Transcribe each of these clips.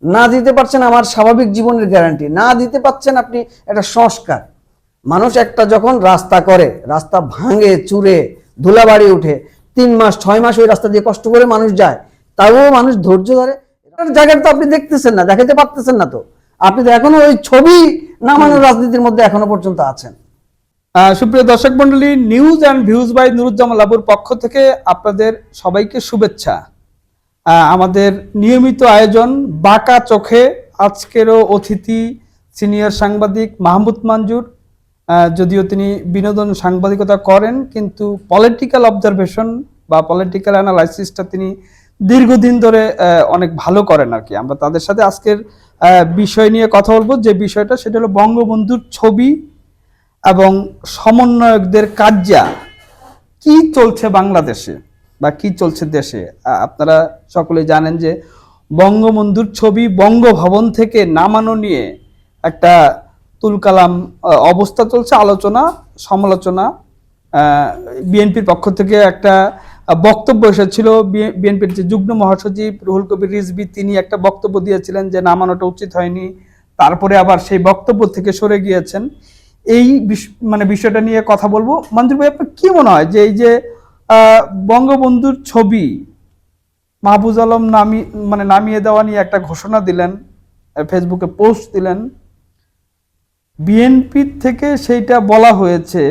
না দিতে পারছেন আমার স্বাভাবিক জীবনের গ্যারান্টি, না দিতে পারছেন আপনি একটা সংস্কার। মানুষ একটা যখন রাস্তা করে, রাস্তা ভাঙে চুরে ধুলাবাড়ি উঠে, 3 মাস 6 মাস ওই রাস্তা দিয়ে কষ্ট করে মানুষ যায়, তাও মানুষ ধৈর্য ধরে। জায়গাটা তো আপনি দেখতেছেন না, দেখাতে পারতেছেন না, তো আপনি তো এখনো ওই ছবি নামানোর রাজনীতির মধ্যে এখনো পর্যন্ত আছেন। সুপ্রিয় দর্শক মন্ডলী, news and views by Nuruzzaman লাবুর পক্ষ থেকে আপনাদের সবাইকে শুভেচ্ছা। আমাদের নিয়মিত আয়োজন বাঁকা চোখে, আজকেরও অতিথি সিনিয়র সাংবাদিক মাহমুদ মঞ্জুর। যদিও তিনি বিনোদন সাংবাদিকতা করেন, কিন্তু পলিটিক্যাল অবজারভেশন বা পলিটিক্যাল অ্যানালাইসিসটা তিনি দীর্ঘদিন ধরে অনেক ভালো করেন আর কি। আমরা তাদের সাথে আজকের বিষয় নিয়ে কথা বলবো। যে বিষয়টা সেটা হলো বঙ্গবন্ধুর ছবি এবং সমন্বয়কদের কার্যা কি চলছে বাংলাদেশে বা কি চলছে দেশে। আপনারা সকলেই জানেন যে বঙ্গবন্ধুর ছবি বঙ্গভবন থেকে নামানো নিয়ে একটা তুলকালাম অবস্থা চলছে, আলোচনা সমালোচনা। বিএনপির পক্ষ থেকে একটা বক্তব্য এসেছিল, বিএনপির যে যুগ্ম মহাসচিব রুহুল কবির রিজভী তিনি একটা বক্তব্য দিয়েছিলেন যে নামানোটা উচিত হয়নি, তারপরে আবার সেই বক্তব্য থেকে সরে গিয়েছেন। এই বিষয়টা নিয়ে কথা বলবো। মঞ্জুর ভাই, আপনার কি মনে হয় যে এই যে বঙ্গবন্ধুর ছবি মাহফুজ আলম নামিয়ে দেওয়া নিয়ে একটা ঘোষণা দিলেন, ফেসবুকে পোস্ট দিলেন, বিএনপি থেকে সেইটা বলা হয়েছে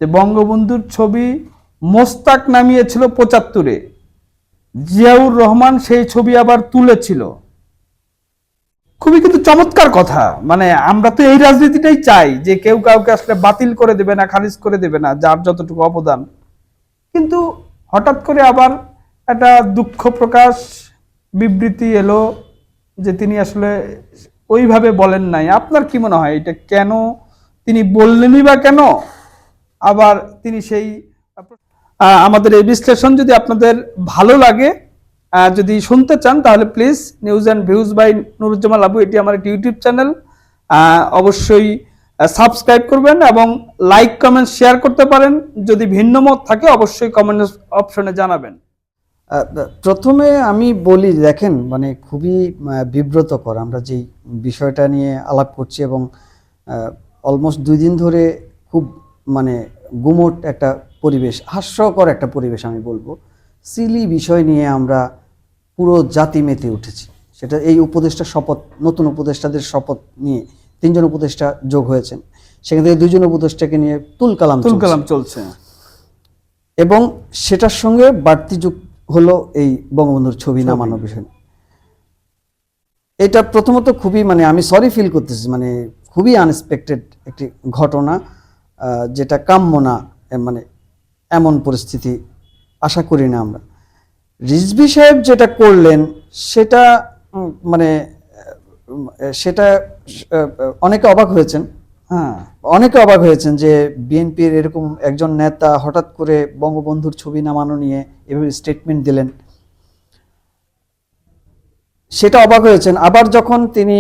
যে বঙ্গবন্ধুর ছবি মোস্তাক নামিয়েছিল 75-এ, জিয়াউর রহমান সেই ছবি আবার তুলেছিল। খুবই কিন্তু চমৎকার কথা। আমরা তো এই রাজনীতিটাই চাই যে কেউ কাউকে আসলে বাতিল করে দেবে না, খারিজ করে দেবে না, যার যতটুকু অবদান। কিন্তু হঠাৎ করে আবার একটা দুঃখ প্রকাশ বিবৃতি এলো যে তিনি আসলে ওইভাবে বলেন নাই। আপনার কি মনে হয় এটা কেন তিনি বললেনই বা কেন? আবার তিনি সেই আমাদের এই বিশ্লেষণ যদি আপনাদের ভালো লাগে, যদি শুনতে চান, তাহলে please news and views by Nuruzzaman Labu, এটি আমার একটি ইউটিউব চ্যানেল, অবশ্যই সাবস্ক্রাইব করবেন এবং লাইক কমেন্ট শেয়ার করতে পারেন। যদি ভিন্ন মত থাকে অবশ্যই কমেন্ট অপশনে জানাবেন। প্রথমে আমি বলি, দেখেন খুবই বিব্রতকর আমরা যেই বিষয়টা নিয়ে আলাপ করছি, এবং অলমোস্ট 2 দিন ধরে খুব গুমোট একটা পরিবেশ, হাস্যকর একটা পরিবেশ আমি বলবো। সিলি বিষয় নিয়ে আমরা পুরো জাতি মেতে উঠেছি। সেটা এই উপদেষ্টা শপথ, নতুন উপদেষ্টাদের শপথ নিয়ে 3 জন উপদেষ্টা যোগ হয়েছেন, সেখান থেকে 2 জন উপদেষ্টাকে নিয়ে তুলকালাম চলছে, এবং সেটার সঙ্গে বাড়তি যুগ হলো এই বঙ্গবন্ধুর ছবি নামানো বিষয়। এটা প্রথমত খুবই আমি সরি ফিল করতেছি, খুবই আনএক্সপেক্টেড একটি ঘটনা, যেটা কাম্য না। এমন পরিস্থিতি আশা করি না আমরা। রিজভী সাহেব যেটা করলেন সেটা সেটা অনেকে অবাক হয়েছেন। অনেকে অবাক হয়েছেন যে বিএনপির এরকম একজন নেতা হঠাৎ করে বঙ্গবন্ধুর ছবি নামানো নিয়ে এভাবে স্টেটমেন্ট দিলেন, সেটা অবাক হয়েছেন। আবার যখন তিনি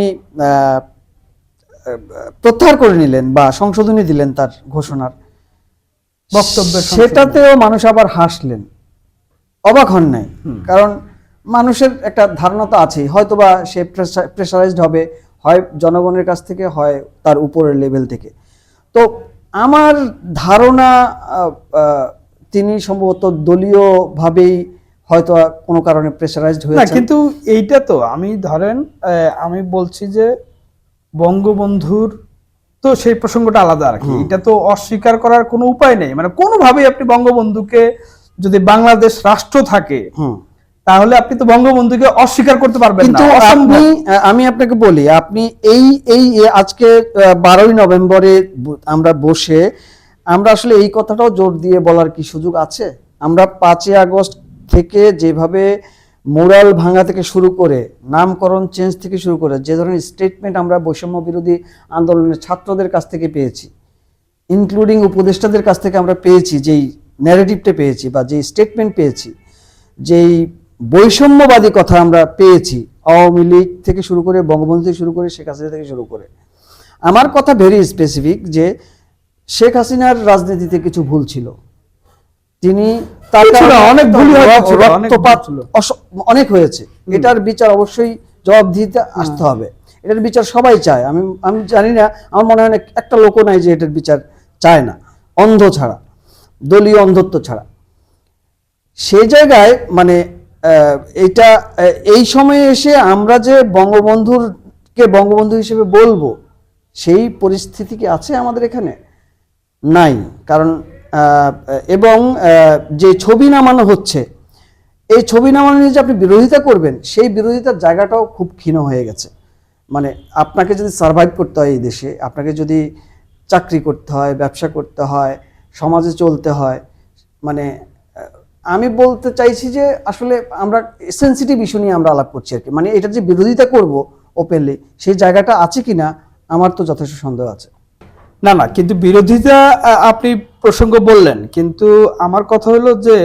প্রত্যাহার করে নিলেন বা সংশোধনী দিলেন তার ঘোষণার বক্তব্যের, সেটাতেও মানুষ আবার হাসলেন, অবাক হন নাই। কারণ মানুষের একটা ধারণা তো আছেই, হয়তোবা সে প্রেসারাইজড হবে, হয় জনগণের কাছ থেকে, হয় তার উপরের লেভেল থেকে। তো আমার ধারণা তিনি সম্ভবত দলীয়ভাবেই হয়তো কোনো কারণে প্রেসারাইজড হয়েছে। কিন্তু এইটা তো আমি বলছি যে বঙ্গবন্ধুর তো সেই প্রসঙ্গটা আলাদা আর কি। এটা তো অস্বীকার করার কোনো উপায় নেই। কোনোভাবেই আপনি বঙ্গবন্ধুকে, যদি বাংলাদেশ রাষ্ট্র থাকে তাহলে আপনি তো বঙ্গবন্ধুকে অস্বীকার করতে পারবেন না। আমি আপনাকে বলি, আপনি এই আজকে 12ই নভেম্বরে আমরা বসে আমরা আসলে এই কথাটাও জোর দিয়ে বলার কি সুযোগ আছে? আমরা 5ই আগস্ট থেকে যেভাবে মোরাল ভাঙা থেকে শুরু করে, নামকরণ চেঞ্জ থেকে শুরু করে, যে ধরনের স্টেটমেন্ট আমরা বৈষম্য বিরোধী আন্দোলনের ছাত্রদের কাছ থেকে পেয়েছি, ইনক্লুডিং উপদেষ্টাদের কাছ থেকে আমরা পেয়েছি, যেই ন্যারেটিভটা পেয়েছি বা যেই স্টেটমেন্ট পেয়েছি, যেই বৈষম্যবাদী কথা আমরা পেয়েছি, আওয়ামী লীগ থেকে শুরু করে, বঙ্গবন্ধু থেকে শুরু করে, শেখ হাসিনা থেকে শুরু করে, আমার কথা ভেরি স্পেসিফিক যে শেখ হাসিনার রাজনীতিতে কিছু ভুল ছিল। তিনি অনেক ভুল, রক্তপাত অনেক হয়েছে, এটার বিচার অবশ্যই জবাবদিহিতে আসতে হবে। এটার বিচার সবাই চায়, আমি আমি জানি না, আমার মনে হয় না একটা লোকও নাই যে এটার বিচার চায় না, অন্ধ ছাড়া, দলীয় অন্ধত্ব ছাড়া। সেই জায়গায় মানে এটা এই সময়ে এসে আমরা যে বঙ্গবন্ধুকে বঙ্গবন্ধু হিসেবে বলবো, সেই পরিস্থিতি কি আছে আমাদের এখানে? নাই। কারণ এবং যে ছবি নামানো হচ্ছে, এই ছবি নামানো নিয়ে যে আপনি বিরোধিতা করবেন, সেই বিরোধিতার জায়গাটাও খুব ক্ষীণ হয়ে গেছে। মানে আপনাকে যদি সার্ভাইভ করতে হয় এই দেশে, আপনাকে যদি চাকরি করতে হয়, ব্যবসা করতে হয়, সমাজে চলতে হয়, মানে আমি বলতে চাইছি যে আসলে আমরা সেনসিটিভ ইস্যু নিয়ে আমরা আলাপ করছি আর কি। মানে এটা যে বিরোধিতা করব ওপেনলি, সেই জায়গাটা আছে কিনা আমার তো যথেষ্ট সন্দেহ আছে। না না, কিন্তু বিরোধিতা আপনি প্রসঙ্গ বললেন, কিন্তু আমার কথা হলো যে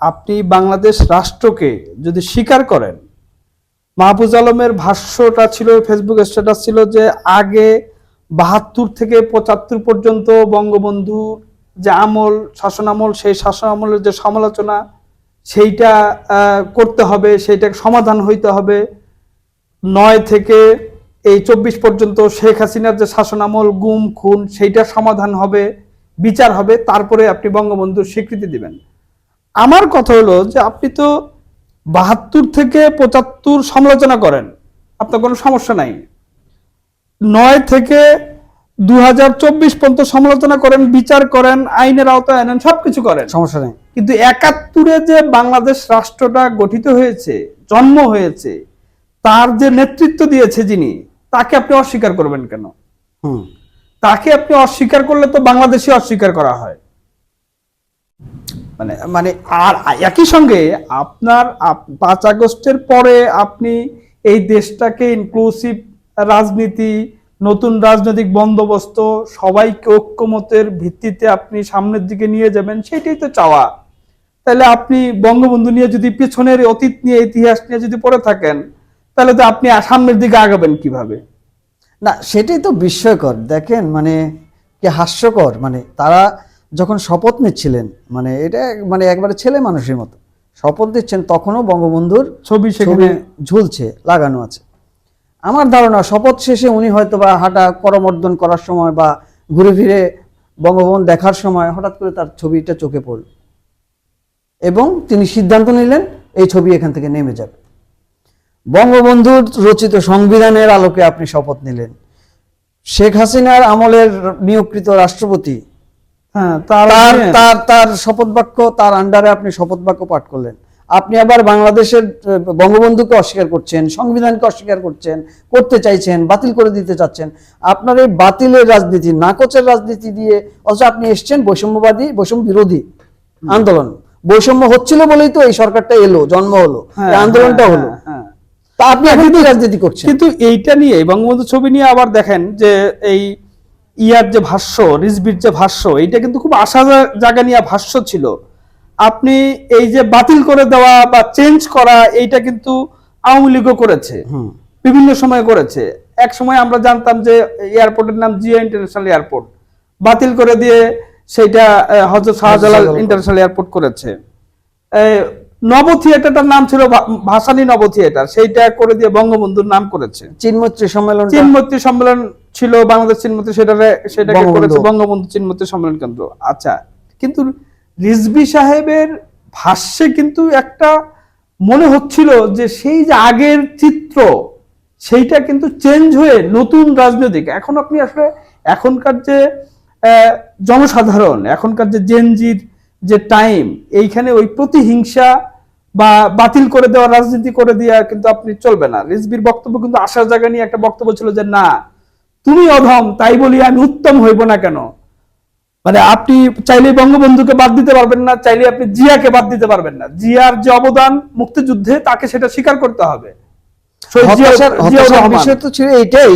আপনি বাংলাদেশ রাষ্ট্রকে যদি স্বীকার করেন, মাহফুজ আলমের ভাষ্যটা ছিল, ফেসবুক স্ট্যাটাস ছিল যে আগে ৭২ থেকে ৭৫ পর্যন্ত বঙ্গবন্ধুর যে আমল, শাসন আমল, সেই শাসন আমলের যে সমালোচনা, সেইটা করতে হবে, সেইটা সমাধান হইতে হবে। ৯ থেকে এই ২৪ পর্যন্ত শেখ হাসিনার যে শাসন আমল, গুম খুন, সেইটা সমাধান হবে, বিচার হবে, তারপরে আপনি বঙ্গবন্ধুর স্বীকৃতি দিবেন। আমার কথা হলো যে আপনি তো ৭২ থেকে ৭৫ সমালোচনা করেন, আপনার কোনো সমস্যা নাই। ৯ থেকে ২০২৪ পর্যন্ত সমালোচনা করেন, বিচার করেন, আইনের আওতায় আনেন, সবকিছু করেন, সমস্যা নেই। কিন্তু ৭১-এ যে বাংলাদেশ রাষ্ট্রটা গঠিত হয়েছে, জন্ম হয়েছে, তার যে নেতৃত্ব দিয়েছে যিনি, তাকে আপনি অস্বীকার করবেন কেন? তাকে আপনি অস্বীকার করলে তো বাংলাদেশই অস্বীকার করা হয়। মানে মানে আর একই সঙ্গে আপনার ৫ আগস্টের পরে আপনি এই দেশটাকে ইনক্লুসিভ রাজনীতি, নতুন রাজনৈতিক বন্দোবস্ত, সবাইকে ঐক্যমতের ভিত্তিতে আপনি সামনের দিকে নিয়ে যাবেন, সেটাই তো চাওয়া। তাহলে আপনি বঙ্গবন্ধু নিয়ে যদি পেছনের অতীত নিয়ে, ইতিহাস নিয়ে যদি পড়ে থাকেন, তাহলে তো আপনি সামনের দিকে আগাবেন কিভাবে? না, সেটাই তো বিস্ময়কর। দেখেন মানে কি হাস্যকর, মানে তারা যখন শপথ নিচ্ছিলেন, মানে এটা মানে একবারে ছেলে মানুষের মতো শপথ দিচ্ছেন, তখনও বঙ্গবন্ধুর ছবি সেখানে ঝুলছে, লাগানো আছে। আমার ধারণা শপথ শেষে উনি হয়তো বা হাঁটা করমর্দন করার সময় বা ঘুরে ফিরে বঙ্গভবন দেখার সময় হঠাৎ করে তার ছবিটা চোখে পড়ল এবং তিনি সিদ্ধান্ত নিলেন এই ছবি এখান থেকে নেমে যাবে। বঙ্গবন্ধুর রচিত সংবিধানের আলোকে আপনি শপথ নিলেন, শেখ হাসিনার আমলের নিয়োগকৃত রাষ্ট্রপতি, হ্যাঁ, তার শপথ বাক্য, তার আন্ডারে আপনি শপথ বাক্য পাঠ করলেন। আপনি আবার বাংলাদেশের বঙ্গবন্ধুকে অস্বীকার করছেন, সংবিধানকে অস্বীকার করতে চাইছেন, বাতিল করে দিতে চাচ্ছেন। আপনার এই বাতিলের রাজনীতি, নাকচের রাজনীতি দিয়ে অথচ আপনি এসছেন বৈষম্যবাদী, বৈষম্য বিরোধী আন্দোলন। বৈষম্য হচ্ছিল বলেই তো এই সরকারটা এলো, জন্ম হলো, আন্দোলনটা হলো। তা আপনি এখন কি রাজনীতি করছেন? কিন্তু এইটা নিয়ে, বঙ্গবন্ধু ছবি নিয়ে আবার দেখেন যে এই ইয়ার যে ভাষ্য, রিজভির যে ভাষ্য, এইটা কিন্তু খুব আশা জায়গা নিয়ে ভাষ্য ছিল। আপনি এই যে বাতিল করে দেওয়া বা চেঞ্জ করা, এইটা কিন্তু আওয়ামী লীগও করেছে, বিভিন্ন সময় করেছে। এক সময় আমরা জানতাম যে এয়ারপোর্টের নাম জিয়া ইন্টারন্যাশনাল এয়ারপোর্ট, বাতিল করে দিয়ে সেইটা হযরত শাহজালাল ইন্টারন্যাশনাল এয়ারপোর্ট করেছে। নব থিয়েটারটার নাম ছিল ভাসানী নব থিয়েটার, সেইটা করে দিয়ে বঙ্গবন্ধুর নাম করেছে। চিনমৈত্রী সম্মেলন ছিল, বাংলাদেশ চিনমৈত্রী, সেটাকে করেছে বঙ্গবন্ধু চিনমৈত্রী সম্মেলন কেন্দ্র। আচ্ছা, কিন্তু রিজভী সাহেবের ভাষ্যে কিন্তু একটা মনে হচ্ছিল যে সেই যে আগের চিত্র, সেইটা কিন্তু চেঞ্জ হয়ে নতুন রাজনৈতিক, এখন আপনি আসলে এখনকার যে জনসাধারণ, এখনকার যে জেনজির যে টাইম, এইখানে ওই প্রতিহিংসা বা বাতিল করে দেওয়া রাজনীতি করে দেওয়া কিন্তু আপনি চলবে না। রিজভির বক্তব্য কিন্তু আশার জায়গা নিয়ে একটা বক্তব্য ছিল যে না, তুমি অধম, তাই বলি আমি উত্তম হইব না কেন। মানে আপনি চাইলে বঙ্গবন্ধুকে বাদ দিতে পারবেন না, চাইলে আপনি জিয়াকে বাদ দিতে পারবেন না। জিয়ার যে অবদান মুক্তিযুদ্ধে, তাকে সেটা স্বীকার করতে হবে। বিষয় তো ছিল এইটাই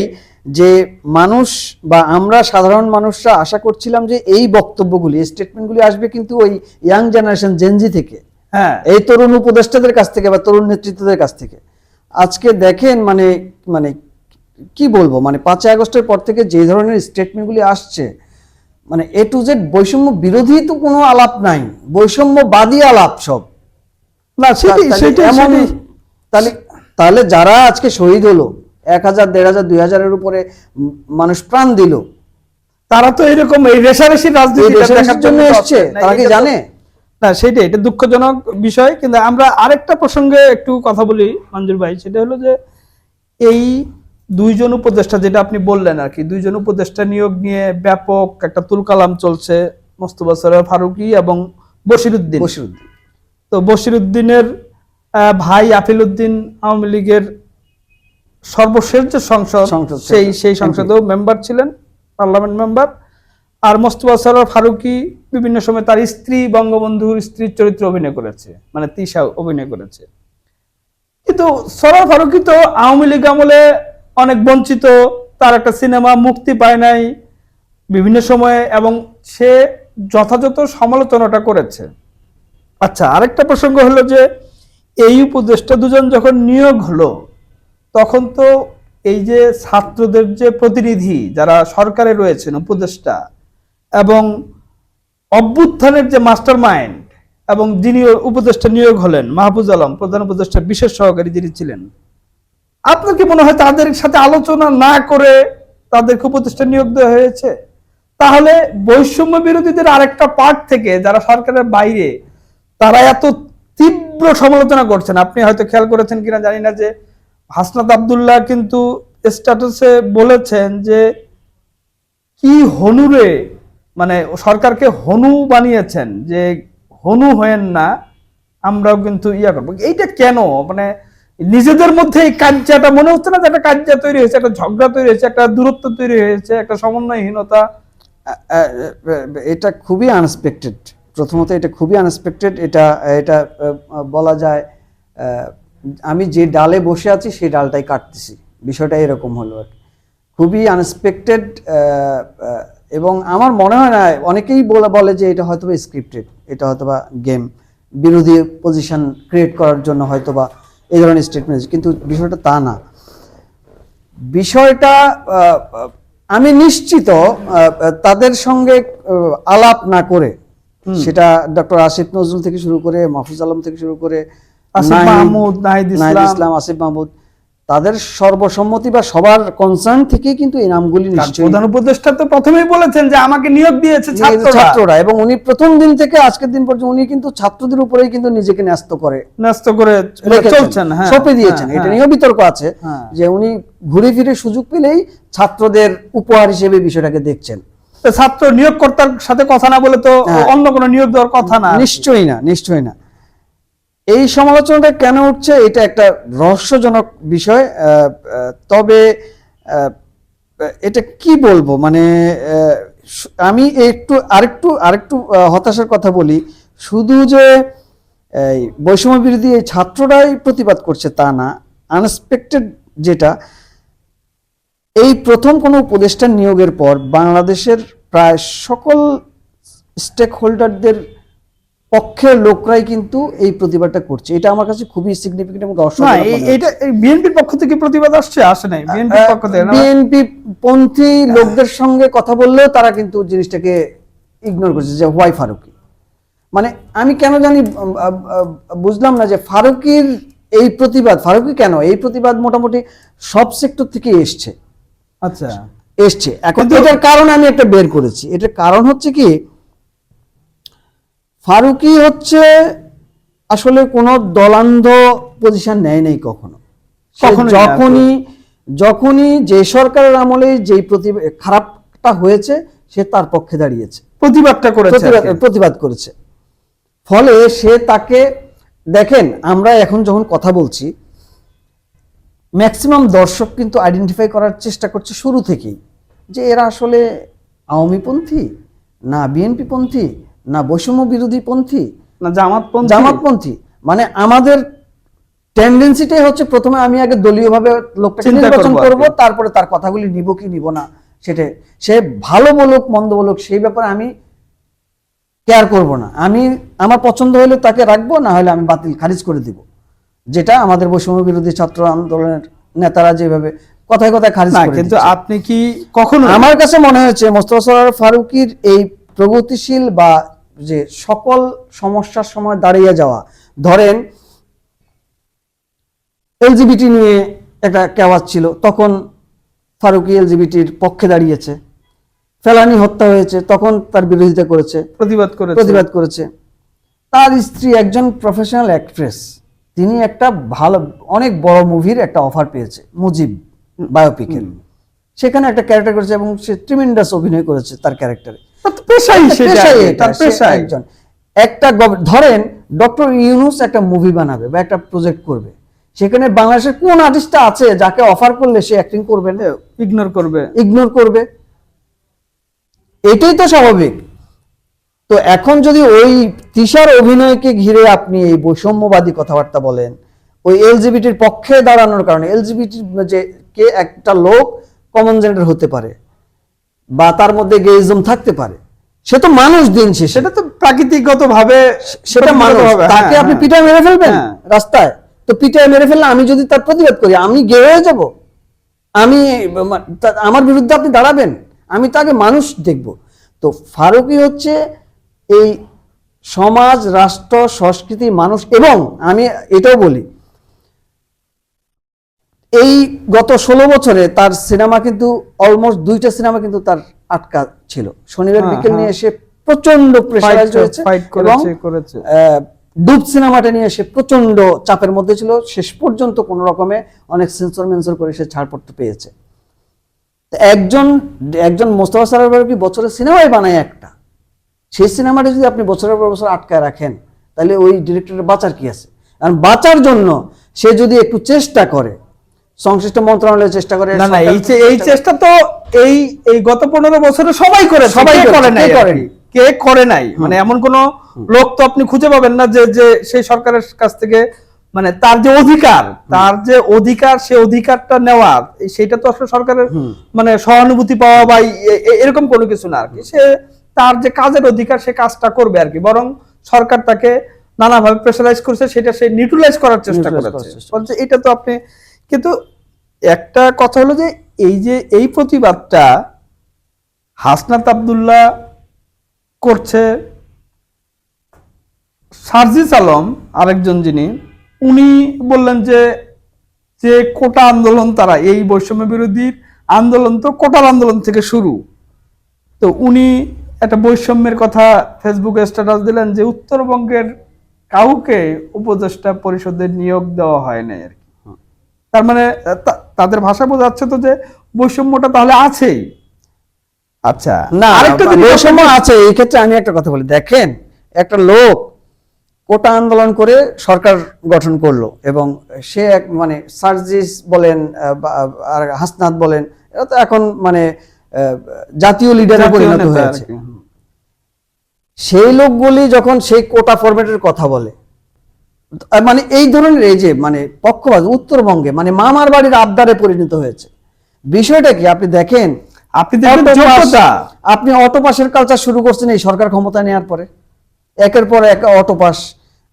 যে মানুষ বা আমরা সাধারণ মানুষরা আশা করছিলাম যে এই বক্তব্যগুলি, স্টেটমেন্টগুলি আসবে কিন্তু ওই ইয়াং জেনারেশন, জেনজি থেকে, হ্যাঁ, এই তরুণ উপদেষ্টাদের কাছ থেকে বা তরুণ নেতৃত্বদের কাছ থেকে। আজকে দেখেন মানে মানে কি বলবো, মানে ৫ আগস্টের পর থেকে যে ধরনের স্টেটমেন্টগুলি আসছে, মানে এ টু জেড বৈষম্য বিরোধী তো কোনো আলাপ নাই, বৈষম্যবাদী আলাপ সব। না, সেটাই তাহলে তাহলে যারা আজকে শহীদ হলো 1000, 1500, 2000-এর উপরে মানুষ প্রাণ দিল, তারা তো এরকম এই রেশারেশি রাজনীতি দেখার জন্য এসছে, তারা কি জানে? না, সেটাই, এটা দুঃখজনক বিষয়। কিন্তু আমরা আরেকটা প্রসঙ্গে একটু কথা বলি মঞ্জুর ভাই, সেটা হলো যে এই দুইজন উপদেষ্টা যেটা আপনি বললেন আর কি, দুইজন উপদেষ্টা নিয়োগ নিয়ে ব্যাপক একটা তুলকালাম চলছে, মোস্তফা সরোয়ার ফারুকী এবং বশিরউদ্দিন। তো বশিরউদ্দিনের ভাই আফিল উদ্দিন আওয়ামী লীগের সর্বশেষ যে সংসদ সেই সংসদেও মেম্বার ছিলেন, পার্লামেন্ট মেম্বার। আর মোস্তফা সরোয়ার ফারুকী বিভিন্ন সময় তার স্ত্রী, বঙ্গবন্ধুর স্ত্রীর চরিত্রে অভিনয় করেছে, মানে তিশা অভিনয় করেছে। কিন্তু সরোয়ার ফারুকী তো আওয়ামী লীগ আমলে অনেক বঞ্চিত, তার একটা সিনেমা মুক্তি পায় নাই বিভিন্ন সময়ে, এবং সে যথাযথ সমালোচনাটা করেছে। আচ্ছা, আরেকটা প্রসঙ্গ হলো যে এই উপদেষ্টা দুজন যখন নিয়োগ হলো, তখন তো এই যে ছাত্রদের যে প্রতিনিধি যারা সরকারে রয়েছেন উপদেষ্টা, এবং অভ্যুত্থানের যে মাস্টার মাইন্ড এবং যিনি উপদেষ্টা নিয়োগ হলেন মাহফুজ আলম, প্রধান উপদেষ্টার বিশেষ সহকারী যিনি ছিলেন, আপনার কি মনে হয় তাদের সাথে আলোচনা না করে তাদেরকে উপদেষ্টা নিয়োগ দেওয়া হয়েছে? তাহলে বৈষম্য বিরোধীদের আরেকটা পার্ট থেকে যারা সরকারের বাইরে, তারা এত তীব্র সমালোচনা করছেন। আপনি হয়তো খেয়াল করেছেন কিনা জানি না, যে হাসনাত আব্দুল্লাহ কিন্তু স্ট্যাটাসে বলেছেন যে কি হনুরে, মানে সরকারকে হনু বানিয়েছেন, যে হনু হয়েন না, আমরাও কিন্তু ইয়া করবো। এইটা কেন? মানে নিজেদের মধ্যে এই কাজ্যাটা মনে হচ্ছে না যে একটা কাজ্যা তৈরি হয়েছে, একটা ঝগড়া তৈরি হয়েছে, একটা দূরত্ব তৈরি হয়েছে, একটা সমন্বয়হীনতা? এটা খুবই আনএক্সপেক্টেড। প্রথমত এটা খুবই আনএক্সপেক্টেড। এটা বলা যায় আমি যে ডালে বসে আছি সেই ডালটাই কাটতেছি, বিষয়টা এরকম হলো আর কি। খুবই আনএক্সপেক্টেড। এবং আমার মনে হয় না, অনেকেই বলে যে এটা হয়তোবা স্ক্রিপ্টেড, এটা হয়তোবা গেম, বিরোধী পজিশন ক্রিয়েট করার জন্য হয়তোবা এই ধরনের স্টেটমেন্ট, কিন্তু বিষয়টা তা না। বিষয়টা আমি নিশ্চিত তাদের সঙ্গে আলাপ না করে, সেটা ডক্টর আসিফ নজরুল থেকে শুরু করে, মাহফুজ আলম থেকে শুরু করে, নাহিদ ইসলাম, আসিফ মাহমুদ, তাদের সর্বসম্মতি বা সবার কনসার্ন থেকে কিন্তু এই নামগুলি নিশ্চয়ই। প্রধান উপদেষ্টা তো প্রথমেই বলেছেন যে আমাকে নিয়োগ দিয়েছে ছাত্ররা, এবং উনি প্রথম দিন থেকে আজকের দিন পর্যন্ত উনি কিন্তু ছাত্রদের উপরেই কিন্তু নিজেকে ন্যস্ত করে চলছেন, সঁপে দিয়েছেন। এটা নিয়েও বিতর্ক আছে যে উনি ঘুরে ফিরে সুযোগ পেলেই ছাত্রদের উপহার হিসেবে বিষয়টাকে দেখছেন। ছাত্র নিয়োগকর্তার সাথে কথা না বলে তো অন্য কোনো নিয়োগ দেওয়ার কথা না। নিশ্চয়ই না, নিশ্চয়ই না। এই সমালোচনাটা কেন উঠছে, এটা একটা রহস্যজনক বিষয়। তবে এটা কি বলবো, মানে আমি আরেকটু হতাশার কথা বলি। শুধু যে বৈষম্য বিরোধী এই ছাত্ররাই প্রতিবাদ করছে তা না, আনএক্সপেক্টেড যেটা, এই প্রথম কোনো উপদেষ্টা নিয়োগের পর বাংলাদেশের প্রায় সকল স্টেক হোল্ডারদের পক্ষের লোকরাই কিন্তু এই প্রতিবাদটা করছে। এটা আমার কাছে খুবই সিগনিফিকেন্ট এবং এটা বিএনপির পক্ষ থেকে প্রতিবাদ আসে নাই, বিএনপির পক্ষ থেকে বিএনপি পন্থী লোকদের সঙ্গে কথা বললেও তারা কিন্তু জিনিসটাকে ইগনোর করছে, যে হোয়াই ফারুকী। মানে আমি কেন জানি বুঝলাম না যে ফারুকীর এই প্রতিবাদ, ফারুকী কেন এই প্রতিবাদ মোটামুটি সব সেক্টর থেকে এসছে। আচ্ছা, এসছে। এখন এটার কারণ আমি একটা বের করেছি। এটার কারণ হচ্ছে কি, ফারুকী হচ্ছে আসলে কোনো দলান্ধ পজিশন নেয় নাই কখনো। যখনই যে সরকারের আমলে যেই খারাপটা হয়েছে, সে তার পক্ষে দাঁড়িয়েছে, প্রতিবাদ করেছে। ফলে সে তাকে, দেখেন আমরা এখন যখন কথা বলছি, ম্যাক্সিমাম দর্শক কিন্তু আইডেন্টিফাই করার চেষ্টা করছে শুরু থেকেই, যে এরা আসলে আওয়ামীপন্থী না বিএনপি পন্থী না বৈষম্য বিরোধী পন্থী না জামাতপন্থী। মানে আমাদের টেন্ডেন্সিটাই হচ্ছে প্রথমে আমি আগে দলীয়ভাবে লোকটাকে নির্বাচন করব, তারপরে তার কথাগুলি নিব কি নিব না, সেটা সে ভালো বলুক মন্দ বলুক সেই ব্যাপারে আমি কেয়ার করব না। আমি আমার পছন্দ হলে তাকে রাখবো, না হলে আমি বাতিল খারিজ করে দিব। যেটা আমাদের বৈষম্য বিরোধী ছাত্র আন্দোলনের নেতারা যেভাবে কথায় কথায় খারিজ করে। কিন্তু আপনি কি কখনো, আমার কাছে মনে হয়েছে মোস্তফা সরোয়ার ফারুকীর এই প্রগতিশীল বা যে সকল সমস্যার সময় দাঁড়িয়ে যাওয়া, ধরেন এলজিবিটি নিয়ে একটা কেওয়াজ ছিল, তখন ফারুকী এলজিবিটির পক্ষে দাঁড়িয়েছে। ফেলানি হত্যা হয়েছে, তখন তার বিরোধিতা করেছে, প্রতিবাদ করেছে। তার স্ত্রী একজন প্রফেশনাল অ্যাক্ট্রেস, তিনি একটা ভালো অনেক বড় মুভির একটা অফার পেয়েছে মুজিব বায়োপিকের, সেখানে একটা ক্যারেক্টার করেছে এবং সে ট্রিমেন্ডাস অভিনয় করেছে তার ক্যারেক্টারে। একজন একটা ধরেন ডক্টর ইউনূস একটা মুভি বানাবে বা একটা প্রজেক্ট করবে, সেখানে বাংলাদেশের কোন আর্টিস্টটা আছে যাকে অফার করলে সে অ্যাক্টিং করবে না? ইগনোর করবে। এটাই তো স্বাভাবিক। তো এখন যদি ওই তিশার অভিনয়কে ঘিরে আপনি এই বৈষম্যবাদী কথাবার্তা বলেন, ওই এলজিবিটির পক্ষে দাঁড়ানোর কারণে, এলজিবিটি যে কে একটা লোক কমন জেন্ডার হতে পারে বা তার মধ্যে গেইজম থাকতে পারে, সে তো মানুষ, দিন শেষে সেটা তো প্রাকৃতিকগত ভাবে সেটা মানুষ। তাকে আপনি পিটায় মেরে ফেলবেন রাস্তায়, তো পিটায় মেরে ফেললে আমি যদি তার প্রতিবাদ করি আমি গে হয়ে যাব? আমি আমার বিরুদ্ধে আপনি দাঁড়াবেন? আমি তাকে মানুষ দেখব। তো ফারুকী হচ্ছে এই সমাজ, রাষ্ট্র, সংস্কৃতি, মানুষ। এবং আমি এটাও বলি, এই গত 16 বছরে তার সিনেমা কিন্তু অলমোস্ট 2টা সিনেমা কিন্তু তার আটকা ছিল। শনিবার বিকেল নিয়ে এসে প্রচন্ড প্রেসারাইজ হয়েছে এবং ডুব সিনেমাটা নিয়ে এসে প্রচন্ড চাপের মধ্যে ছিল। শেষ পর্যন্ত কোন রকমে অনেক সেন্সর মেন্সর করে সে ছাড়পত্র পেয়েছে। একজন মোস্তফা সরোয়ার কি বছরে সিনেমাই বানায় একটা, সেই সিনেমাটা যদি আপনি বছরের পর বছর আটকায় রাখেন তাহলে ওই ডিরেক্টরের বাঁচার কি আছে? কারণ বাঁচার জন্য সে যদি একটু চেষ্টা করে, সংশ্লিষ্ট মন্ত্রণালয় চেষ্টা করে। না, এই চেষ্টা তো এই গত 15 বছরে সবাই করে কে করে নাই, মানে এমন কোন লোক তো আপনি খুঁজে পাবেন না যে সেই সরকারের কাছ থেকে মানে তার যে অধিকার সে অধিকারটা নেওয়া, সেটা তো আসলে সরকারের মানে সহানুভূতি পাওয়া বা এরকম কোনো কিছু না আর কি। সে তার যে কাজের অধিকার সে কাজটা করবে আর কি, বরং সরকার তাকে নানাভাবে প্রেসারাইজ করছে, সেটা সে নিউট্রালাইজ করার চেষ্টা করেছে। এটা তো আপনি, কিন্তু একটা কথা হলো যে এই প্রতিবাদটা হাসনাত আব্দুল্লাহ করছে, সার্জিস আলম আরেকজন যিনি, উনি বললেন যে কোটা আন্দোলন, তারা এই বৈষম্য বিরোধী আন্দোলন তো কোটার আন্দোলন থেকে শুরু। তো উনি একটা বৈষম্যের কথা ফেসবুকে স্ট্যাটাস দিলেন যে উত্তরবঙ্গের কাউকে উপদেষ্টা পরিষদের নিয়োগ দেওয়া হয় নাই আর কি। তার মানে তাদের ভাষা বোঝাচ্ছে তো যে বৈষম্যটা তাহলে আছেই। আচ্ছা, না আরেকটা বৈষম্য আছে। এই ক্ষেত্রে আমি একটা কথা বলি, দেখেন একটা লোক কোটা আন্দোলন করে সরকার গঠন করলো এবং সে মানে সার্জিস বলেন আর হাসনাত বলেন, এরা তো এখন মানে জাতীয় লিডারে পরিণত হয়েছে। সেই লোকগুলি যখন সেই কোটা ফরম্যাটের কথা বলে, মানে এই ধরনের এই যে মানে পক্ষপাত উত্তরবঙ্গে মানে মামার বাড়ির আবদারে পরিণত হয়েছে। বিষয়টা কি আপনি দেখেন, আপনি অটো পাসের কালচার শুরু করছেন এই সরকার ক্ষমতা নেওয়ার পরে। একের পর এক অটো পাস,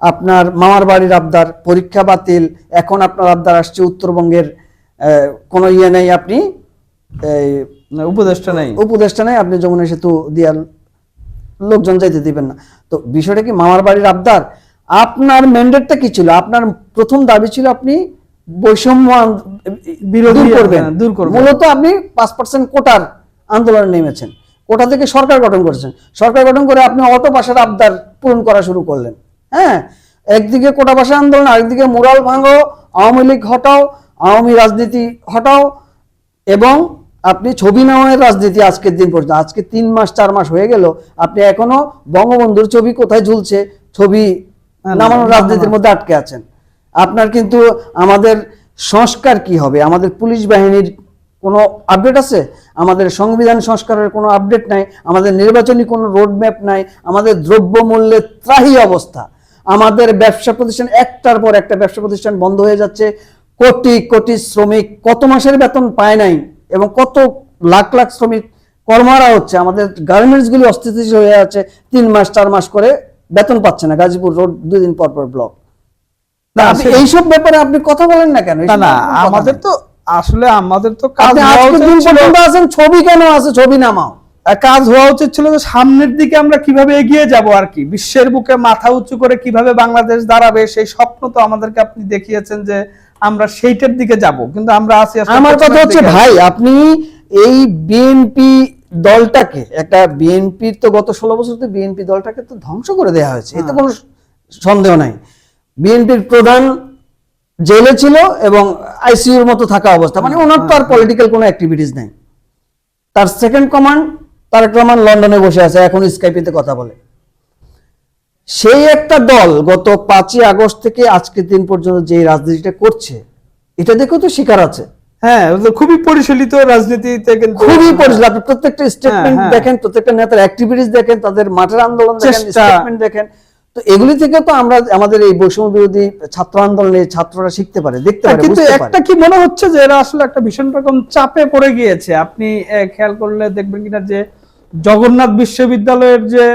আপনার মামার বাড়ির আবদার, পরীক্ষা বাতিল, এখন আপনার আবদার আসছে উত্তরবঙ্গের কোনো ইয়ে নেই, আপনি উপদেষ্টা নেই, আপনি যমুনা সেতু দিয়া লোকজন যাইতে দিবেন না। তো বিষয়টা কি মামার বাড়ির আবদার? আপনার ম্যান্ডেটটা কি ছিল? আপনার প্রথম দাবি ছিল আপনি বৈষম্য বিরোধী করবেন, মূলত আপনি 5% কোটার আন্দোলনে নেমেছেন। কোটা থেকে সরকার গঠন করেছেন, সরকার গঠন করে আপনি অটো পাসের আবদার পূরণ করা শুরু করলেন। হ্যাঁ, একদিকে কোটা পাসের আন্দোলন, আরেকদিকে মুরাল ভাঙো, আওয়ামী লীগ হটাও, আওয়ামী রাজনীতি হটাও, এবং আপনি ছবি নামানোর রাজনীতি আজকের দিন পর্যন্ত। আজকে 3 মাস 4 মাস হয়ে গেল, আপনি এখনো বঙ্গবন্ধুর ছবি কোথায় ঝুলছে ছবি নামানোর রাজনীতির মধ্যে আটকে আছেন। আপনার কিন্তু আমাদের সংস্কার কি হবে, আমাদের পুলিশ বাহিনীর কোনো আপডেট আছে? আমাদের সংবিধান সংস্কারের কোনো আপডেট নাই, আমাদের নির্বাচনী কোনো রোডম্যাপ নাই, আমাদের দ্রব্যমূল্যের ত্রাহি অবস্থা, আমাদের ব্যবসা প্রতিষ্ঠান একটার পর একটা ব্যবসা প্রতিষ্ঠান বন্ধ হয়ে যাচ্ছে, কোটি কোটি শ্রমিক কত মাসের বেতন পায় নাই এবং কত লাখ লাখ শ্রমিক কর্মহারা হচ্ছে, আমাদের গার্মেন্টসগুলি অস্থিতিশীল হয়ে আছে, 3 মাস 4 মাস করে বেতন পাচ্ছে না, গাজীপুর রোড 2 দিন পর পর ব্লক। এইসব ব্যাপারে আপনি কথা বলেন না কেন? না, আমাদের তো আসলে ছবি কেন আছে, ছবি নামাও, কাজ হওয়া উচিত ছিল যে সামনের দিকে আমরা কিভাবে এগিয়ে যাব আর কি, বিশ্বের বুকে মাথা উঁচু করে কিভাবে বাংলাদেশ দাঁড়াবে, সেই স্বপ্ন তো আমাদেরকে আপনি দেখিয়েছেন যে আমরা সেইটার দিকে যাব, কিন্তু আমরা আছি আসলে আমার কথা পেছনের হচ্ছে দিকে। ভাই, আপনি এই বিএনপি দলটাকে, একটা বিএনপির তো গত 16 বছর তো বিএনপি দলটাকে তো ধ্বংস করে দেওয়া হয়েছে, এতে কোনো সন্দেহ নাই। বিএনপির প্রধান জেলে ছিল এবং আইসিইউর মতো থাকা অবস্থা, মানে ওনার তো আর পলিটিক্যাল কোনো অ্যাক্টিভিটিস নাই। তার সেকেন্ড কমান্ড তারেক রহমান লন্ডনে বসে আছে, এখন স্কাইপিতে কথা বলে। সেই একটা দল গত 5ই আগস্ট থেকে আজকের দিন পর্যন্ত যে রাজনীতিটা করছে, এটা দেখেও তো শিকার আছে। হ্যাঁ, ও তো খুবই পরিচালিত রাজনীতিতে, কিন্তু খুবই পরিচালিত। আপনি প্রত্যেকটা স্টেটমেন্ট হ্যাঁ। দেখেন, প্রত্যেকটা নেতার অ্যাক্টিভিটিস দেখেন, তাদের মাঠের আন্দোলন দেখেন, চেষ্টা। স্টেটমেন্ট দেখেন। তো এগুলি থেকে তো আমরা আমাদের এই বৈষম্য বিরোধী ছাত্র আন্দোলনে ছাত্ররা শিখতে পারে, দেখতে পারে, কিন্তু বুঝতে পারে। একটা কি মনে হচ্ছে যে এরা আসলে একটা ভীষণ রকম চাপে পড়ে গিয়েছে। আপনি খেয়াল করলে দেখবেন কিনা যে জগন্নাথ বিশ্ববিদ্যালয়ের যে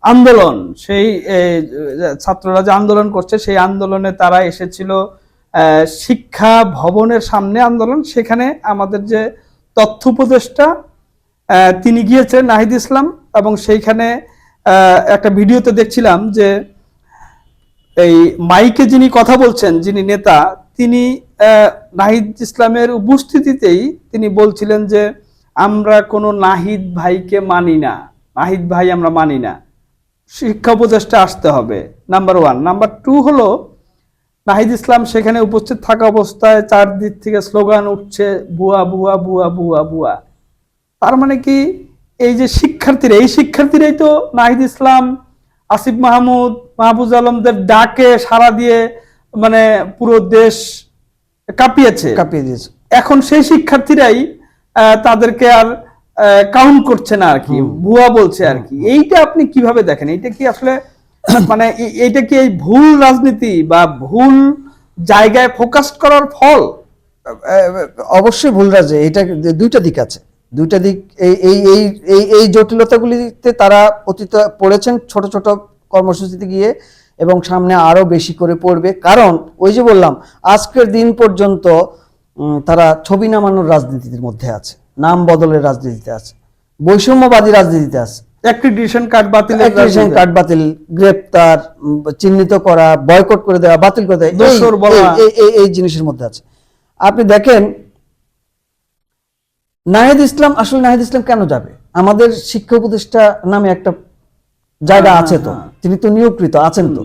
আন্দোলন, সেই ছাত্ররা যে আন্দোলন করছে, সেই আন্দোলনে তারা এসেছিল শিক্ষা ভবনের সামনে আন্দোলন, সেখানে আমাদের যে তথ্য উপদেষ্টা তিনি গিয়েছিলেন নাহিদ ইসলাম, এবং সেইখানে একটা ভিডিওতে দেখছিলাম যে এই মাইকে যিনি কথা বলছেন, যিনি নেতা, তিনি নাহিদ ইসলামের উপস্থিতিতেই তিনি বলছিলেন যে আমরা কোনো নাহিদ ভাইকে মানি না, নাহিদ ভাই আমরা মানি না, শিক্ষা উপদেষ্টা আসতে হবে, নাম্বার 1। নাম্বার 2 হলো নাহিদ ইসলাম সেখানে উপস্থিত থাকা অবস্থায় চারদিক থেকে স্লোগান উঠছে, ভুয়া ভুয়া ভুয়া ভুয়া ভুয়া। তার মানে কি এই যে শিক্ষার্থীরা, এই শিক্ষার্থীরাই তো নাহিদ ইসলাম, আসিফ মাহমুদ, মাহফুজ আলমদের ডাকে সাড়া দিয়ে মানে পুরো দেশ কাঁপিয়ে দিয়েছে। এখন সেই শিক্ষার্থীরাই তাদেরকে আর কাউন্ট করছে না আর কি, ভুয়া বলছে আর কি। এইটা আপনি কিভাবে দেখেন? এইটা কি আসলে মানে এইটা কি এই ভুল রাজনীতি বা ভুল জায়গায় ফোকাস করার ফল? অবশ্যই ভুল রাজে। এটা দুইটা দিক আছে, দুইটা দিক। এই এই এই এই এই জটিলতাগুলিতে তারা অতীত পড়েছেন ছোট ছোট কর্মসূচিতে গিয়ে, এবং সামনে আরো বেশি করে পড়বে। কারণ ওই যে বললাম, আজকের দিন পর্যন্ত তারা ছবি নামানোর রাজনীতির মধ্যে আছে, নাম বদলের রাজনীতিতে আছে, বৈষম্যবাদী রাজনীতিতে আছে, অ্যাক্রিডিটেশন কার্ড বাতিল, অ্যাক্রিডিটেশন কার্ড বাতিল, গ্রেপ্তার, চিহ্নিত করা, বয়কট করে দেওয়া, বাতিল করে দেওয়া, দোষর বলা, এই জিনিসের মধ্যে আছে। আপনি দেখেন নাহিদ ইসলাম, আসলে নাহিদ ইসলাম কেন যাবে? আমাদের শিক্ষা উপদেষ্টা নামে একটা জায়গা আছে তো, তিনি তো নিয়োগকৃত আছেন তো,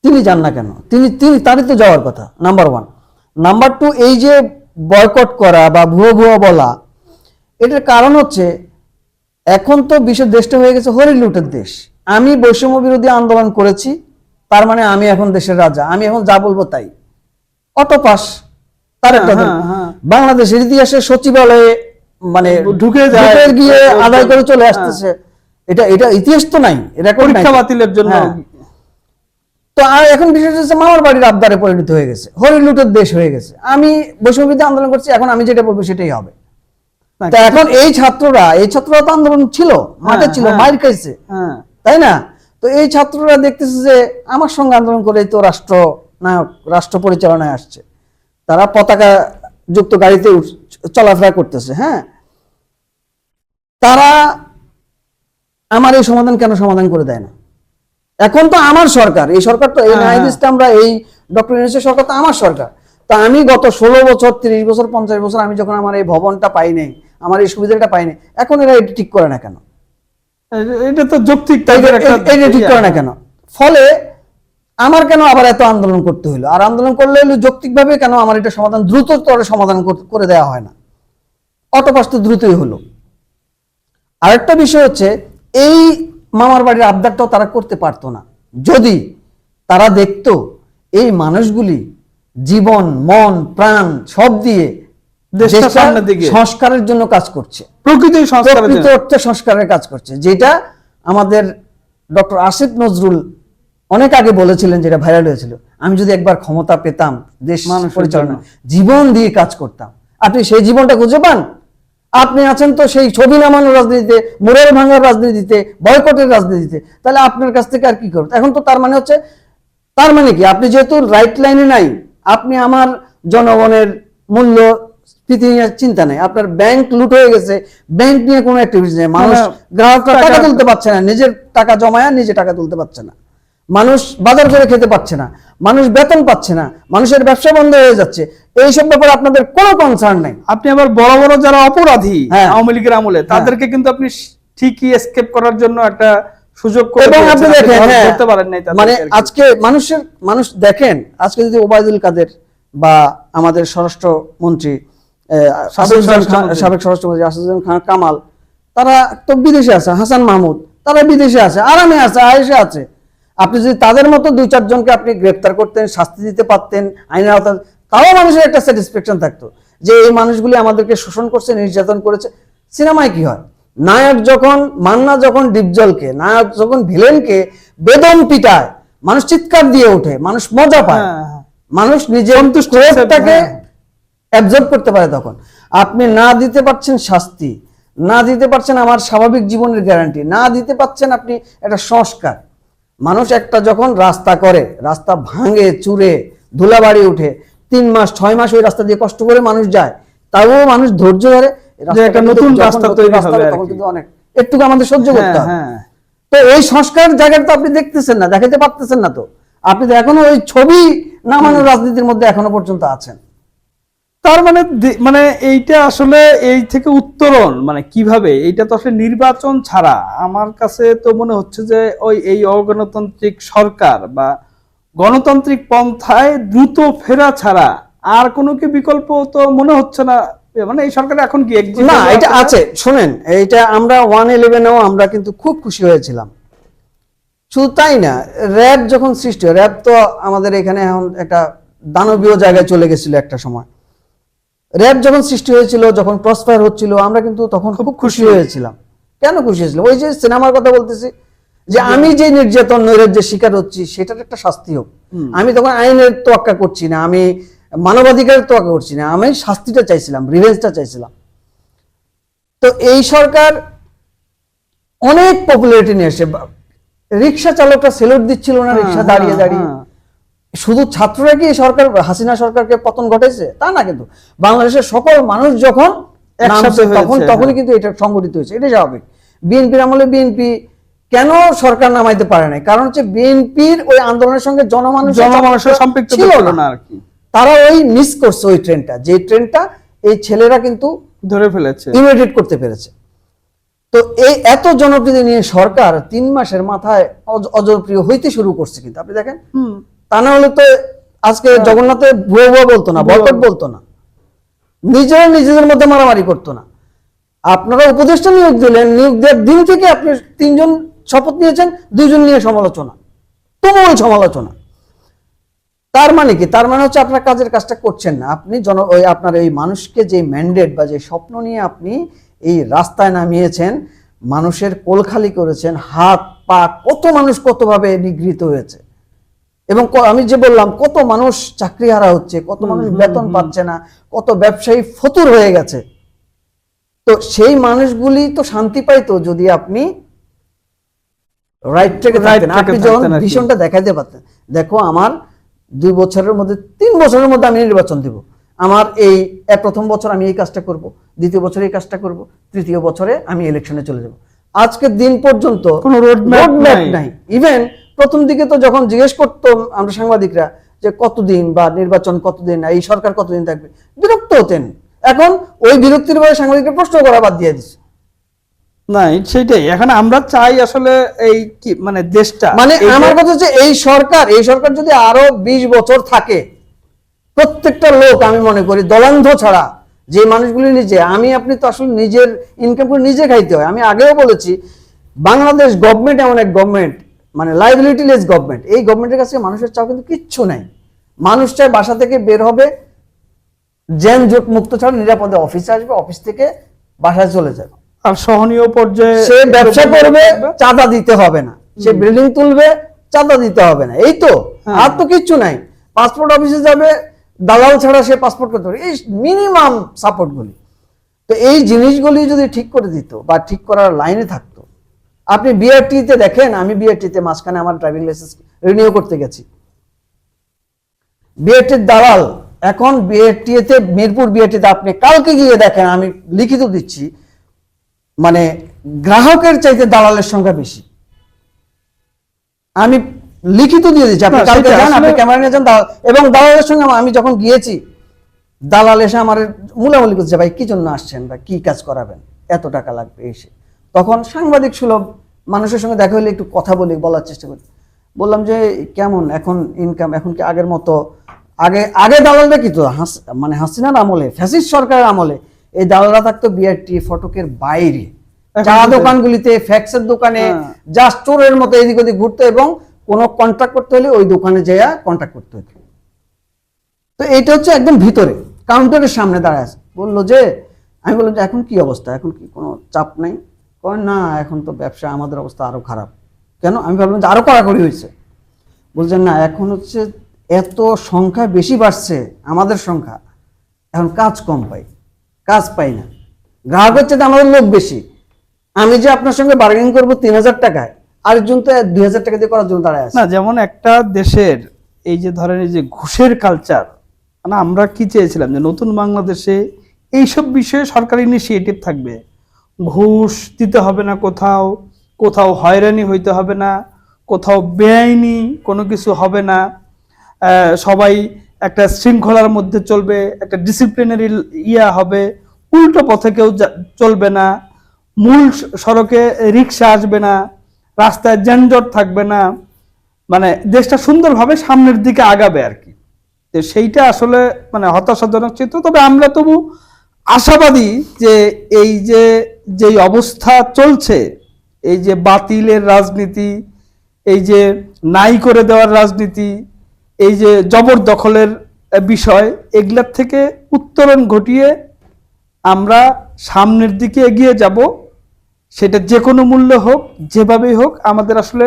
তিনি যান না কেন? তিনি তিনি তারই তো যাওয়ার কথা, নাম্বার 1। নাম্বার 2, এই যে বয়কট করা বা ভুয়ো ভুয়ো বলা, এটার কারণ হচ্ছে এখন তো বিশ্বের দেশটা হয়ে গেছে হরি লুটের দেশ। আমি বৈষম্য বিরোধী আন্দোলন করেছি, তার মানে আমি এখন দেশের রাজা, আমি এখন যা বলবো তাই। অটোপাস তার একটা বাংলাদেশের ইতিহাসে সচিবালয়ে মানে ঢুকে গিয়ে আদায় করে চলে আসতেছে, এটা এটা ইতিহাস তো নাই, রেকর্ড নাই। পরীক্ষা বাতিলের জন্য তো আর এখন বিষয়টা হচ্ছে মামার বাড়ির আবদারে পরিণত হয়ে গেছে, হরি লুটের দেশ হয়ে গেছে। আমি বৈষম্য বিরোধী আন্দোলন করছি, এখন আমি যেটা বলবো সেটাই হবে। তা এখন এই ছাত্ররা তো আন্দোলন ছিল, মাঠে ছিল, মাইর খাইছে, তাই না? তো এই ছাত্ররা দেখতেছে যে আমার সঙ্গে আন্দোলন করে তো রাষ্ট্র নায়ক, রাষ্ট্র পরিচালনায় আসছে, তারা পতাকা যুক্ত গাড়িতে চলাফেরা করতেছে। হ্যাঁ, তারা আমার এই সমাধান কেন সমাধান করে দেয় না? এখন তো আমার সরকার, এই সরকার তো এই নাহিদ ইসলামরা, এই ডক্টর ইউনূসের সরকার তো আমার সরকার। তা আমি গত 16 বছর, 30 বছর, 50 বছর আমি যখন আমার এই ভবনটা পাই নাই, আমার এই সুবিধাটা পাই নাই, এখন এরা এটা ঠিক করে না কেন? এটা তো যৌক্তিক, এটা ঠিক করে না কেন? ফলে আমার কেন আবার এত আন্দোলন করতে হলো? আর আন্দোলন করলে যৌক্তিকভাবে কেন আমার এটা সমাধান দ্রুততর সমাধান করে দেওয়া হয় না? অটোপাস তো দ্রুতই হলো। আরেকটা বিষয় হচ্ছে, এই মামার বাড়ির আবদারটাও তারা করতে পারতো না যদি তারা দেখতো এই মানুষগুলি জীবন, মন, প্রাণ সব দিয়ে দেশটা সামনের দিকে সংস্কারের জন্য কাজ করছে, প্রকৃত অর্থে সংস্কারের কাজ করছে, যেটা আমাদের ডক্টর আসিফ নজরুল অনেক আগে বলেছিলেন, যেটা ভাইরাল হয়েছিল, আমি যদি একবার ক্ষমতা পেতাম দেশ পরিচালনা জীবন দিয়ে কাজ করতাম। আপনি সেই জীবনটা খুঁজে পান? আপনি আছেন তো সেই ছবি নামানোর রাজনীতিতে, মোড়ের ভাঙার রাজনীতিতে, বয়কটের রাজনীতিতে। তাহলে আপনার কাছ থেকে আর কি করবে? এখন তো তার মানে হচ্ছে, তার মানে কি আপনি যেহেতু রাইট লাইনে নাই, আপনি আমার জনগণের মূল্য চিন্তা নেই, আপনার ব্যাংক লুট হয়ে গেছে, ব্যাংক নিয়ে কোনো অ্যাক্টিভিটি নেই, মানুষ গ্রাহকরা টাকা তুলতে পারছে না, নিজের টাকা জমায় নিজে টাকা তুলতে পারছে না, মানুষ বাজার করে খেতে পারছে না, মানুষ বেতন পাচ্ছে না, মানুষের ব্যবসা বন্ধ হয়ে যাচ্ছে, এইসব ব্যাপারে আপনাদের কোনো কনসার্ন নাই। আপনি আবার বড় বড় যারা অপরাধী হ্যাঁ। আওয়ামী লীগের আমলে তাদেরকে কিন্তু আপনি ঠিকই এসকেপ করার জন্য একটা সুযোগ করে এবং আপনি দিয়েছেন, দেখেন, আপনি হ্যাঁ, ধরতে পারেন নাই তাদেরকে মানে আর কি। আজকে মানুষ দেখেন, আজকে যদি ওবায়দুল কাদের বা আমাদের স্বরাষ্ট্রমন্ত্রী সাবেক স্বরাষ্ট্রমন্ত্রী আসাদুজ্জামান খান কামাল, তারা তো বিদেশে আছে, হাসান মাহমুদ তারা বিদেশে আছে, আরামে আছে, আয়েশে আছে। আপনি যদি তাদের মতো 2-4 জনকে আপনি গ্রেফতার করতেন, শাস্তি দিতে পারতেন আইনের আওতায়, তাও মানুষের একটা স্যাটিসফ্যাকশন থাকতো যে এই মানুষগুলি আমাদেরকে শোষণ করছে, নির্যাতন করেছে। সিনেমায় কি হয়, নায়ক যখন মান্না যখন ডিপজলকে, নায়ক যখন ভিলেনকে বেদম পিটায়, মানুষ চিৎকার দিয়ে ওঠে, মানুষ মজা পায়, হ্যাঁ। মানুষ নিজের সন্তুষ্ট ক্রোধটাকে হ্যাঁ। অ্যাবজর্ব করতে পারে। তখন আপনি না দিতে পারছেন শাস্তি, না দিতে পারছেন আমার স্বাভাবিক জীবনের গ্যারান্টি, না দিতে পারছেন আপনি একটা সংস্কার। মানুষ একটা যখন রাস্তা করে, রাস্তা ভাঙে চুরে ধুলাবাড়ি উঠে, 3 মাস 6 মাস ওই রাস্তা দিয়ে কষ্ট করে মানুষ যায়, তাও মানুষ ধৈর্য ধরে যে একটা নতুন রাস্তা তৈরি হবে আর তখন কি। কিন্তু অনেক একটু আমাদের সহ্য করতে হবে। হ্যাঁ। তো এই সংস্কার জায়গাটা তো আপনি দেখতেছেন না, দেখাতে পারতেছেন না। তো আপনি তো এখনো ওই ছবি নামানোর রাজনীতির মধ্যে এখনো পর্যন্ত আছেন। তার মানে মানে এইটা আসলে এই থেকে উত্তরণ মানে কিভাবে, এইটা তো আসলে নির্বাচন ছাড়া আমার কাছে তো মনে হচ্ছে যে এই অগণতান্ত্রিক সরকার বা গণতান্ত্রিক পন্থায় দ্রুত ফেরা ছাড়া আর কোনো কি বিকল্প তো মনে হচ্ছে না। মানে এই সরকার এখন কি না, এটা আছে, শুনেন, এইটা আমরা 111-এও আমরা কিন্তু খুব খুশি হয়েছিলাম। শুধু তাই না, র্যাব যখন সৃষ্টি হয়, র্যাব তো আমাদের এখানে এখন একটা দানবীয় জায়গায় চলে গেছিল একটা সময়। র্যাব যখন সৃষ্টি হয়েছিল, যখন প্রসপার হচ্ছিল, আমরা কিন্তু তখন খুব খুশি হয়েছিলাম। কেন খুশি হয়েছিলাম? ওই যে সিনেমার কথা বলতেছি, যে আমি যে নির্যাতন নৈরাজ্যের শিকার হচ্ছি সেটার একটা শাস্তি হোক। আমি তখন আইনের তোয়াক্কা করছি না, আমি মানবাধিকারের তোয়াক্কা করছি না, আমি শাস্তিটা চাইছিলাম, রিভেঞ্জটা চাইছিলাম। তো এই সরকার অনেক পপুলারিটি নিয়ে এসে, রিক্সা চালকরা সেলুট দিচ্ছিল না, রিক্সা দাঁড়িয়ে দাঁড়িয়ে। শুধু ছাত্ররা কি সরকার, হাসিনা সরকারকে পতন ঘটেছে তা না, কিন্তু বাংলাদেশের সকল মানুষ যখন একসাথে তখনই কিন্তু এটা সংগঠিত হয়েছে। এটা স্বাভাবিক। বিএনপির আমলে বিএনপি কেন সরকার নামাইতে পারে নাই? কারণ হচ্ছে বিএনপির ওই আন্দোলনের সঙ্গে জনমানুষের সম্পৃক্ত ছিল না আর কি। তারা ওই মিস করছে ওই ট্রেনটা, যে ট্রেনটা এই ছেলেরা কিন্তু ধরে ফেলেছে, ইমিডিয়েট করতে পেরেছে। তো এই এত জনপ্রিয় নিয়ে সরকার 3 মাসের মাথায় অজনপ্রিয় হইতে শুরু করছে। কিন্তু আপনি দেখেন, তা না হলে তো আজকে জগন্নাথে ভুয়া ভুয়া বলতো না, বরকত বলতো না, নিজেদের মধ্যে মারামারি করতো না। আপনারা উপদেষ্টা নিয়োগ দিলেন, নিয়োগ দেওয়ার দিন থেকে আপনি 3 জন শপথ নিয়েছেন, 2 জন নিয়ে সমালোচনা, তুমুল সমালোচনা। তার মানে কি? তার মানে হচ্ছে আপনার কাজটা করছেন না। আপনি আপনার এই মানুষকে যে ম্যান্ডেট বা যে স্বপ্ন নিয়ে আপনি এই রাস্তায় নামিয়েছেন, মানুষের কোলখালি করেছেন, হাত পা, কত মানুষ কতভাবে নিগৃহীত হয়েছে। এবং আমি যে বললাম, কত মানুষ চাকরি হারা হচ্ছে, কত মানুষ বেতন পাচ্ছে না, কত ব্যবসায়ী ফতুর হয়ে গেছে। তো সেই মানুষগুলি তো শান্তি পাইতো যদি আপনি রাইট ট্র্যাকে থাকতেন, আপনি যখন ভীষণটা দেখাইতে পারতেন। দেখো, আমার 2 বছরের মধ্যে 3 বছরের মধ্যে আমি নির্বাচন দিব, আমার এই প্রথম বছর আমি এই কাজটা করব, দ্বিতীয় বছরে এই কাজটা করব, তৃতীয় বছরে আমি ইলেকশনে চলে যাব। আজকের দিন পর্যন্ত কোনো রোডম্যাপ নাই। ইভেন প্রথম দিকে তো যখন জিজ্ঞেস করতাম আমরা সাংবাদিকরা যে কতদিন বা নির্বাচন কতদিন, এই সরকার কতদিন থাকবে, বিরক্ত হতেন। এখন ওই বিরক্তির ভয়ে সাংবাদিকরা প্রশ্ন করা বাদ দিয়ে দিচ্ছে। না, সেটাই এখন আমরা চাই আসলে এই কি মানে দেশটা, মানে আমার কথা হচ্ছে এই সরকার যদি আরো 20 বছর থাকে, প্রত্যেকটা লোক আমি মনে করি দলান্ধ ছাড়া, যে মানুষগুলি আমি আপনি তো আসলে নিজের ইনকাম করে নিজে খাইতে হয়। আমি আগেও বলেছি, বাংলাদেশ গভর্নমেন্ট এমন এক গভর্নমেন্ট, মানে লাইবিলিটি লেস গভর্নমেন্ট। এই গভর্নমেন্টের কাছে মানুষের চাও কিন্তু কিচ্ছু নাই। মানুষ চায় বাসা থেকে বের হবে, জ্যাম জোট মুক্ত ছাড়া নিরাপদে অফিসে আসবে, অফিস থেকে বাসায় চলে যাবে, আর সহনীয় পর্যায়ে সে ব্যবসা করবে, চাঁদা দিতে হবে না, সে বিল্ডিং তুলবে, চাঁদা দিতে হবে না। এই তো, আর তো কিচ্ছু নাই। পাসপোর্ট অফিসে যাবে, দালাল ছাড়া সে পাসপোর্ট করতে পারে, এই মিনিমাম সাপোর্ট গুলি। তো এই জিনিসগুলি যদি ঠিক করে দিত বা ঠিক করার লাইনে থাকতো। আপনি বিআরটিতে দেখেন, আমি বিআরটিতে মাঝখানে আমার ড্রাইভিং লাইসেন্স রিনিউ করতে গেছি, বিআরটির দালাল এখন বিআরটিতে, মিরপুর বিআরটিতে আপনি কালকে গিয়ে দেখেন, আমি লিখিত দিচ্ছি, মানে গ্রাহকের চাইতে দালালের সংখ্যা বেশি। আমি লিখিত দিয়ে দিচ্ছি, আপনি না, কালকে সেটা যান, আপনি আসলে- ক্যামেরা নিয়ে যান, এবং দালালের সঙ্গে আমি যখন গিয়েছি, দালাল এসে আমার মুলামুলি করছে, ভাই কি জন্য আসছেন বা কি কাজ করাবেন, এত টাকা লাগবে এসে। তখন সাংবাদিক সুলভ মানুষের সঙ্গে দেখা হলে একটু কথা বলি, বলার চেষ্টা করি। বললাম যে কেমন এখন ইনকাম, এখন কি আগের মতো? আগে আগে দালালরা কি তো মানে হাসিনার আমলে, ফ্যাসিস্ট সরকারের আমলে এই দালালরা থাকতো বিআরটি ফটকের বাইরে, চা দোকানগুলিতে, ফ্যাক্সের দোকানে, জাস্ট চোরের মতো এদিক ওদিক ঘুরতো, এবং কোনো কন্ট্রাক্ট করতে হলে ওই দোকানে যেয়া কন্ট্রাক্ট করতে হতো। তো এটা হচ্ছে একদম ভিতরে কাউন্টারের সামনে দাঁড়ায় আছে। বললো যে, আমি বললাম যে এখন কি অবস্থা, এখন কি কোনো চাপ নাই? কয় না, এখন তো ব্যবসা, আমাদের অবস্থা আরো খারাপ। কেন? আমি ভাবলাম যে আরো কড়াকড়ি হয়েছে। বলছেন না, এখন হচ্ছে এত সংখ্যা বেশি বাড়ছে, আমাদের সংখ্যা, এখন কাজ কম পাই, কাজ পাই না, গ্রাহক হচ্ছে আমাদের লোক বেশি। আমি যে আপনার সঙ্গে বার্গেনিং করবো 3,000 টাকায়, আরেকজন তো 2,000 টাকা দিয়ে করার জন্য দাঁড়ায় আছে। না, যেমন একটা দেশের এই যে ধরেন এই যে ঘুষের কালচার, মানে আমরা কি চেয়েছিলাম যে নতুন বাংলাদেশে এইসব বিষয়ে সরকারি ইনিশিয়েটিভ থাকবে, ঘুষ দিতে হবে না, কোথাও কোথাও হয়রানি হইতে হবে না, কোথাও বেআইনি কোনো কিছু হবে না, সবাই একটা শৃঙ্খলার মধ্যে চলবে, একটা ডিসিপ্লিনারি হবে, উল্টো পথে কেউ চলবে না, মূল সড়কে রিক্সা আসবে না, রাস্তায় যানজট থাকবে না, মানে দেশটা সুন্দরভাবে সামনের দিকে আগাবে আর কি। তো সেইটা আসলে মানে হতাশাজনক চিত্র। তবে আমরা তবু আশাবাদী যে এই যে যেই অবস্থা চলছে, এই যে বাতিলের রাজনীতি, এই যে নাই করে দেওয়ার রাজনীতি, এই যে জবরদখলের বিষয়, এগুলার থেকে উত্তরণ ঘটিয়ে আমরা সামনের দিকে এগিয়ে যাব। সেটা যে কোনো মূল্য হোক, যেভাবেই হোক, আমাদের আসলে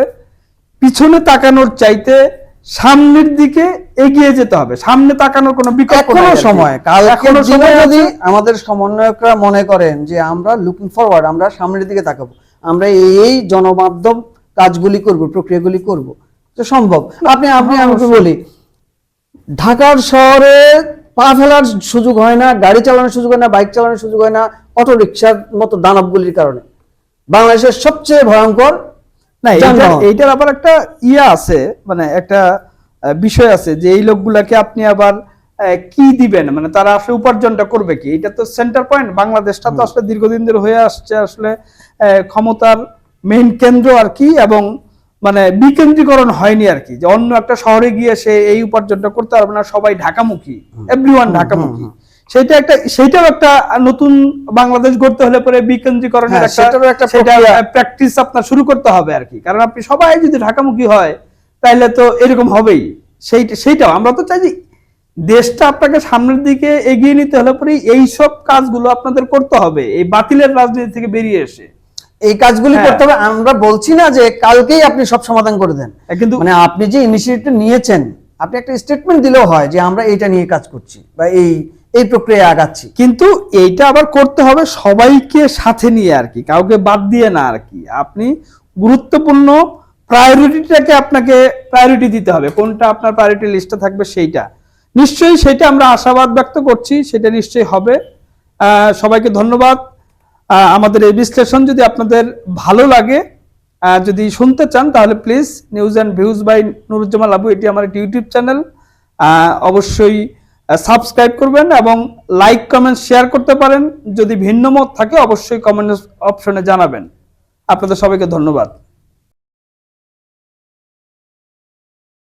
পিছনে তাকানোর চাইতে সামনের দিকে এগিয়ে যেতে হবে। সামনে তাকানোর কোনো বিকল্প এখনো নাই আর কি। সময়, এখনো সময় যদি আছে। আমাদের সমন্বয়করা মনে করেন যে আমরা লুকিং ফরওয়ার্ড, আমরা সামনের দিকে তাকাবো, আমরা এই জনমাধ্যম কাজগুলি করব, প্রক্রিয়াগুলি করব, তো সম্ভব। আপনি আপনি আমাকে বলি, ঢাকার শহরে পা ফেলার সুযোগ হয় না, গাড়ি চালানোর সুযোগ হয় না, বাইক চালানোর সুযোগ হয় না, অটো রিক্সার মতো দানবগুলির কারণে। বাংলাদেশের সবচেয়ে ভয়ঙ্কর না, যানবাহন। এইটার আবার একটা আছে, মানে একটা বিষয় আছে যে এই লোকগুলাকে আপনি আবার কি দিবেন, মানে তারা আসলে উপার্জনটা করবে কি? এটা তো সেন্টার পয়েন্ট। বাংলাদেশটা তো আসলে দীর্ঘদিন ধরে হয়ে আসছে আসলে ক্ষমতার মেইন কেন্দ্র আর কি, এবং মানে বিকেন্দ্রীকরণ হয়নি আর কি, যে অন্য একটা শহরে গিয়ে সে এই উপার্জনটা করতে পারবে না, সবাই ঢাকামুখী, এভরিওয়ান ঢাকামুখী। সেইটাও একটা নতুন বাংলাদেশ গড়তে হলে পরে বিকেন্দ্রীকরণের একটা প্র্যাকটিস আপনার শুরু করতে হবে আর কি। কারণ আপনি সবাই যদি ঢাকামুখী হয় তাহলে তো এরকম হবেই। সেইটাও আমরা তো চাই যে দেশটা আপনাকে সামনের দিকে এগিয়ে নিতে হলে পরে এইসব কাজগুলো আপনাদের করতে হবে, এই বাতিলের রাজনীতি থেকে বেরিয়ে এসে এই কাজগুলি করতে হবে। আমরা বলছি না যে কালকেই আপনি সব সমাধান করে দেন, কিন্তু মানে আপনি যে ইনিশিয়েটিভ নিয়েছেন, আপনি একটা স্টেটমেন্ট দিলেও হয় যে আমরা এইটা নিয়ে কাজ করছি বা এই প্রক্রিয়ায় আগাচ্ছি। কিন্তু এইটা আবার করতে হবে সবাইকে সাথে নিয়ে আর কি, কাউকে বাদ দিয়ে না আর কি। আপনি গুরুত্বপূর্ণ প্রায়োরিটিটাকে আপনাকে প্রায়োরিটি দিতে হবে, কোনটা আপনার প্রায়োরিটি লিস্টে থাকবে সেইটা। নিশ্চয়ই সেটা আমরা আশাবাদ ব্যক্ত করছি, সেটা নিশ্চয়ই হবে। সবাইকে ধন্যবাদ। আমাদের এই বিশ্লেষণ যদি আপনাদের ভালো লাগে, যদি শুনতে চান, তাহলে please news and views by Nuruzzaman Labu, এটি আমার একটি ইউটিউব চ্যানেল, অবশ্যই সাবস্ক্রাইব করবেন এবং লাইক কমেন্ট শেয়ার করতে পারেন। যদি ভিন্ন মত থাকে অবশ্যই কমেন্ট অপশনে জানাবেন। আপনাদের সবাইকে ধন্যবাদ।